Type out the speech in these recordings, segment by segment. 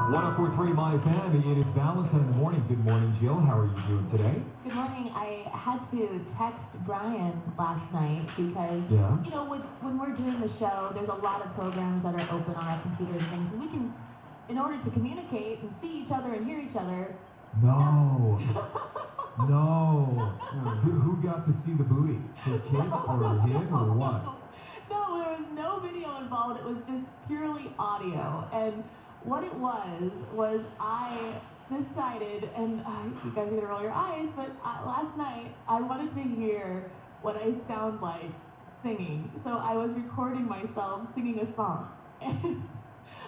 104.3 MyFM. It is Valentine in the morning. Good morning, Jill. How are you doing today? Good morning. I had to text Brian last night because, you know, when we're doing the show, there's a lot of programs that are open on our computers and things, and we can, in order to communicate and see each other and hear each other. No. No. Who got to see the booty? His kids or him or what? No, there was no video involved. It was just purely audio. And what it was I decided, and you guys are going to roll your eyes, but last night I wanted to hear what I sound like singing. So I was recording myself singing a song. And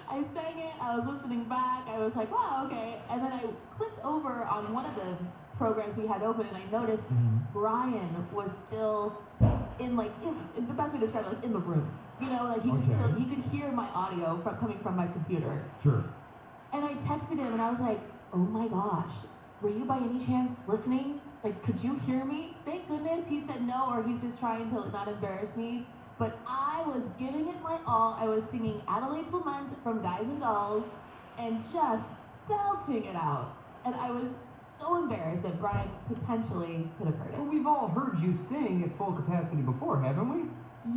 I sang it, I was listening back, I was like, wow, okay. And then I clicked over on one of the programs we had open, and I noticed Brian was still in, like, the best way to describe it, like in the room. You know, like he could hear my audio coming from my computer. Sure. And I texted him and I was like, oh my gosh, were you by any chance listening? Like, could you hear me? Thank goodness he said no, or he's just trying to not embarrass me. But I was giving it my all. I was singing Adelaide's Lament from Guys and Dolls and just belting it out. And I was so embarrassed that Brian potentially could have heard it. Well, we've all heard you sing at full capacity before, haven't we?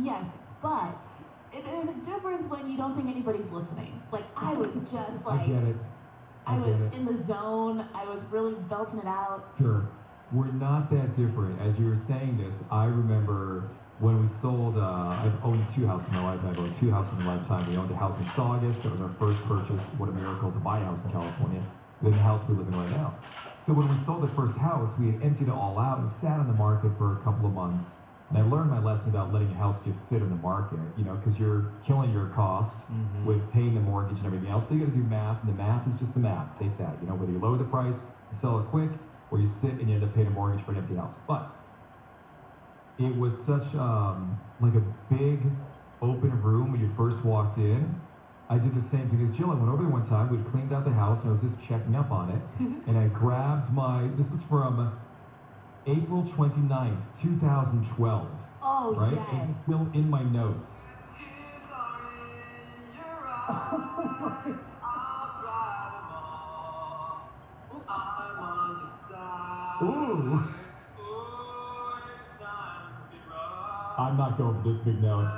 Yes, but there's a difference when you don't think anybody's listening. Like, I was just like, I get it. I was in the zone. I was really belting it out. Sure. We're not that different. As you were saying this, I remember when we sold, I've owned 2 houses in my life. I've owned 2 houses in my lifetime. We owned a house in Saugus. That was our first purchase. What a miracle to buy a house in California. Then the house we live in right now. So when we sold the first house, we had emptied it all out and sat on the market for a couple of months. And I learned my lesson about letting a house just sit in the market, you know, because you're killing your cost with paying the mortgage and everything else. So you got to do math, and the math is just the math. Take that, you know, whether you lower the price, you sell it quick, or you sit and you end up paying a mortgage for an empty house. But it was such like a big open room when you first walked in. I did the same thing as Jill. I went over there one time. We'd cleaned out the house, and I was just checking up on it. And I grabbed this is from April 29th, 2012. Oh, right? yes. It's still in my notes. Ooh. I'm not going for this big note.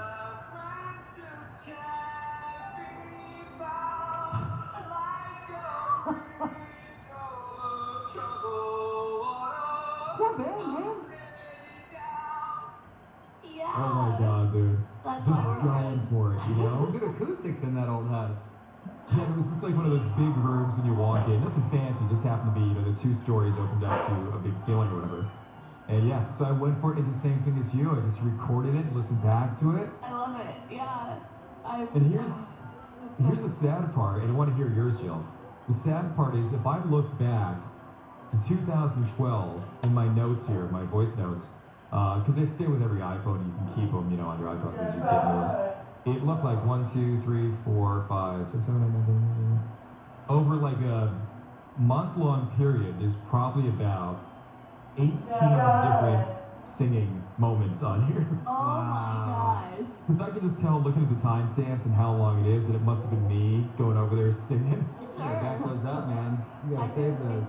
Oh my God, dude. Just going for it, you know? Good acoustics in that old house. Yeah, it was just like one of those big rooms when you walk in. Nothing fancy, just happened to be, you know, the 2 stories opened up to a big ceiling or whatever. And yeah, so I went for it, did the same thing as you. I just recorded it, listened back to it. I love it, yeah. And here's the sad part, and I want to hear yours, Jill. The sad part is, if I look back to 2012 in my notes here, my voice notes, because they stay with every iPhone, you can keep them, you know, on your iPhones as you get more. It looked like 1, 2, 3, 4, 5, 6, 7, 8, 9, 10. Over like a month-long period, there's probably about 18 different singing moments on here. Oh my gosh. Because I can just tell, looking at the timestamps and how long it is, that it must have been me going over there singing. Sure. Yeah, back those up, man. You gotta save those.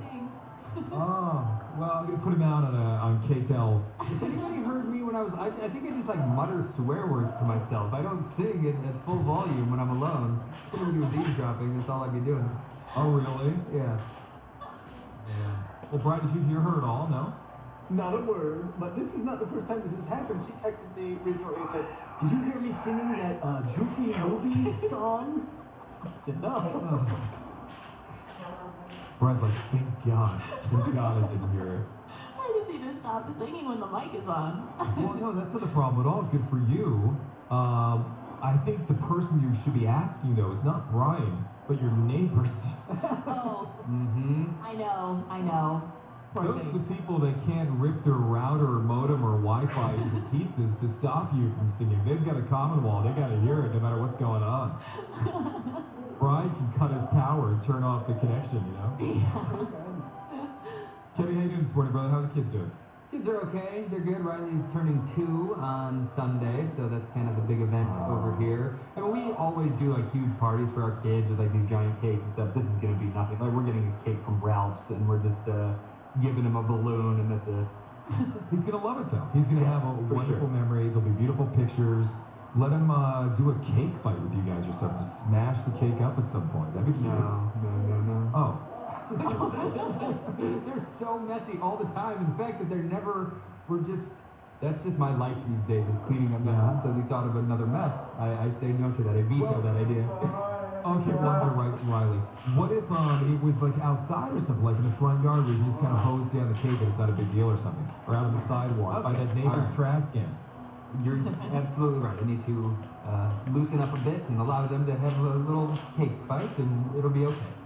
Oh, well, I'm gonna put him out on KTEL. If anybody heard me when I think I just like mutter swear words to myself. I don't sing it at full volume when I'm alone. What do we do with eavesdropping? That's all I'd be doing. Oh, really? Yeah. Well, Brian, did you hear her at all? No? Not a word, but this is not the first time this has happened. She texted me recently and said, did you hear me singing that Goofy Movie song? I said, no. Brian's like, thank God I didn't hear it. I just need to stop singing when the mic is on. Well, no, that's not the problem at all. Good for you. I think the person you should be asking, though, is not Brian, but your neighbors. Oh, I know. Poor Those thing. are the people that can't rip their router or modem or Wi-Fi into pieces to stop you from singing. They've got a common wall. They got to hear it no matter what's going on. Brian can cut his power and turn off the connection, you know? Yeah. Kevin, how you doing this morning, brother? How are the kids doing? Kids are okay. They're good. Riley's turning 2 on Sunday, so that's kind of a big event over here. I mean, we always do like huge parties for our kids with like these giant cakes and stuff. This is gonna be nothing. Like we're getting a cake from Ralph's, and we're just giving him a balloon, and that's it. He's gonna love it though. He's gonna have a wonderful memory. There'll be beautiful pictures. Let him do a cake fight with you guys or something. Smash the cake up at some point. That'd be cute. No. Oh. They're so messy all the time. In fact, that that's just my life these days, is cleaning up messes. So we thought of another mess. I say no to that. I veto that idea. Okay, Riley. What if it was like outside or something, like in the front yard where you just kind of hose down the cake and it's not a big deal or something? Or out on the sidewalk by that neighbor's trash can? You're absolutely right. I need to loosen up a bit and allow them to have a little cake fight, and it'll be okay.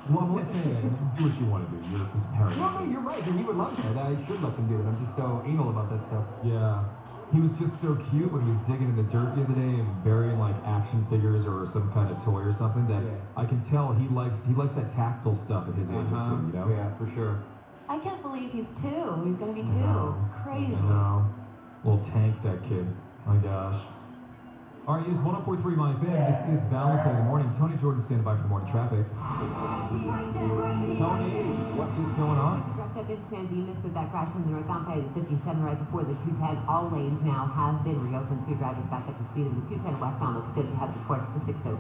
Well, I'm not saying do what you want to do. You're his parent. No, you're right. And he would love that. I should let them do it. I'm just so anal about that stuff. Yeah. He was just so cute when he was digging in the dirt the other day and burying like action figures or some kind of toy or something that I can tell he likes that tactile stuff at his age too, you know? Yeah, for sure. I can't believe he's 2. He's gonna be 2. Crazy. I know. Little tank, that kid. My gosh. All right, it's 104.3 MyFM. This is Valentine in the morning. Tony Jordan standing by for morning traffic. Tony, what is going on? Wrapped up in San Dimas with that crash on the northbound side of the 57 right before the 210. All lanes now have been reopened, so drivers back up to speed of the 210 westbound looks good to head towards the 605.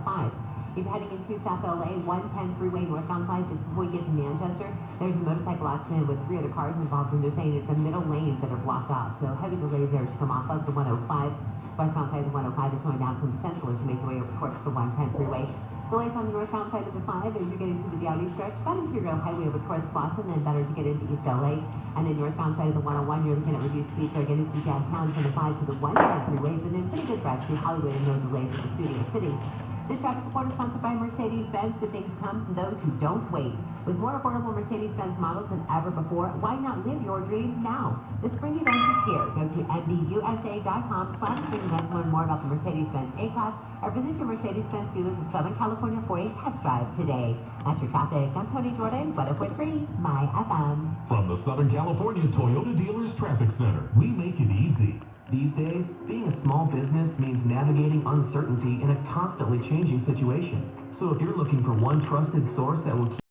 If you're heading into South LA, 110 freeway northbound side, just before you get to Manchester, there's a motorcycle accident with 3 other cars involved, and they're saying it's the middle lanes that are blocked off. So heavy delays there to come off of the 105. Westbound side of the 105 is going down from Central to make your way over towards the 110 freeway. Delays on the northbound side of the 5 as you're getting through the Downey stretch, about Imperial Highway over towards Slauson, then better to get into East LA. And then northbound side of the 101, you're looking at reduced speed, so getting through downtown from the 5 to the 110 freeway, but then pretty good drive through Hollywood and no delays at the Studio City. This traffic report is sponsored by Mercedes-Benz. Good things come to those who don't wait. With more affordable Mercedes-Benz models than ever before, why not live your dream now? The spring event is here. Go to mbusa.com/spring event to learn more about the Mercedes-Benz A-Class or visit your Mercedes-Benz dealers in Southern California for a test drive today. That's your traffic. I'm Tony Jordan, 104.3 MyFM. From the Southern California Toyota Dealers Traffic Center, we make it easy. These days, being a small business means navigating uncertainty in a constantly changing situation. So if you're looking for one trusted source that will keep